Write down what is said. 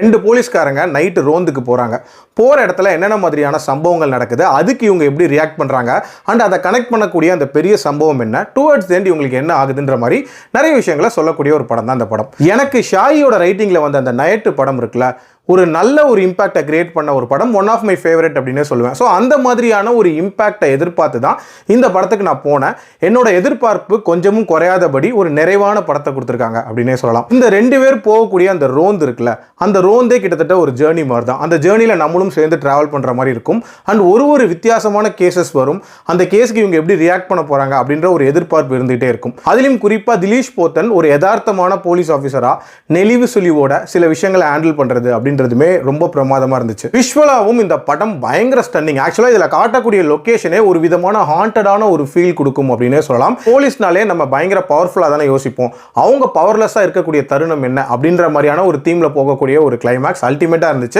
2 போலீஸ்காரங்க நைட்டு ரோந்துக்கு போகிறாங்க. போகிற இடத்துல என்னென்ன மாதிரியான சம்பவங்கள் நடக்குது, அதுக்கு இவங்க எப்படி ரியாக்ட் பண்ணுறாங்க, அண்ட் அதை கனெக்ட் பண்ணக்கூடிய அந்த பெரிய சம்பவம் என்ன, டுவர்ட்ஸ் தி எண்ட் இவங்களுக்கு என்ன ஆகுதுன்ற மாதிரி நிறைய விஷயங்களை சொல்லக்கூடிய ஒரு படம் தான் இந்த படம். எனக்கு ஷாயியோட ரைட்டிங்கில் வந்த அந்த நயட்டு படம் இருக்குல்ல, ஒரு நல்ல ஒரு இம்பாக்டை கிரியேட் பண்ண ஒரு படம், ஒன் ஆஃப் மை ஃபேவரட் அப்படின்னே சொல்லுவேன். ஸோ அந்த மாதிரியான ஒரு இம்பாக்டை எதிர்பார்த்து தான் இந்த படத்துக்கு நான் போனேன். என்னோட எதிர்பார்ப்பு கொஞ்சமும் குறையாதபடி ஒரு நிறைவான படத்தை கொடுத்துருக்காங்க அப்படின்னே சொல்லலாம். இந்த 2 பேர் போகக்கூடிய அந்த ரோந்து இருக்குல்ல, அந்த ரோந்தே கிட்டத்தட்ட ஒரு ஜேர்னி மாதிரி தான். அந்த ஜேர்னியில் நம்மளும் சேர்ந்து ட்ராவல் பண்ணுற மாதிரி இருக்கும். அண்ட் ஒரு வித்தியாசமான கேசஸ் வரும். அந்த கேஸுக்கு இவங்க எப்படி ரியாக்ட் பண்ண போகிறாங்க அப்படின்ற ஒரு எதிர்பார்ப்பு இருந்துகிட்டே இருக்கும். அதிலும் குறிப்பாக திலீஷ் போத்தன் ஒரு யதார்த்தமான போலீஸ் ஆஃபீஸராக நெளிவு சுழிவோட சில விஷயங்களை ஹேண்டில் பண்ணுறது அப்படின்றதுமே ரொம்ப பிரமாதமாக இருந்துச்சு. விஷுவலாகவும் இந்த படம் பயங்கர ஸ்டன்னிங். ஆக்சுவலாக இதில் காட்டக்கூடிய லொக்கேஷனே ஒரு விதமான ஹாண்டடான ஒரு ஃபீல் கொடுக்கும் அப்படின்னே சொல்லலாம். போலீஸ்னாலே நம்ம பயங்கர பவர்ஃபுல்லாக தானே யோசிப்போம். அவங்க பவர்லெஸ்ஸாக இருக்கக்கூடிய தருணம் என்ன அப்படின்ற மாதிரியான ஒரு தீமில் போகக்கூடிய ஒரு கிளைமேக்ஸ் அல்டிமேட்டாக இருந்துச்சு.